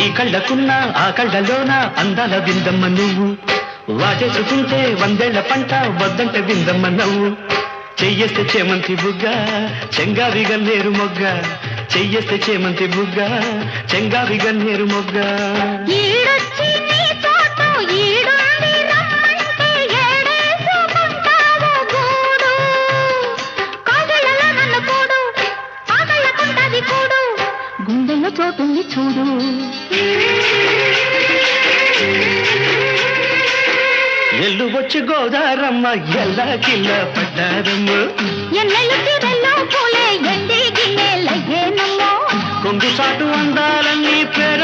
ఈ కళ్ళకున్న ఆ కళ్ళలోన అందాల విందమ్మ నువ్వు వాటేసుకుంటే వందేళ్ల పంట వద్దంటే విందమ్మ నవ్వు చెయ్యేస్తే చేమంతి బుగ్గ చెంగావి గన్నేరు మొగ్గ చెయ్యేస్తే చేమంతి బుగ్గ చెంగావి గన్నేరు మొగ్గ గుండెల్లో చోటుంది చూడు ఎల్లు వచ్చి గోదారమ్మ ఎల్లా కిల్ల పడ్డారమ్మ పూలే ఎండి గిన్నెలయ్యేనమ్మో కొంగు సాటు అందాలన్నీ పేరు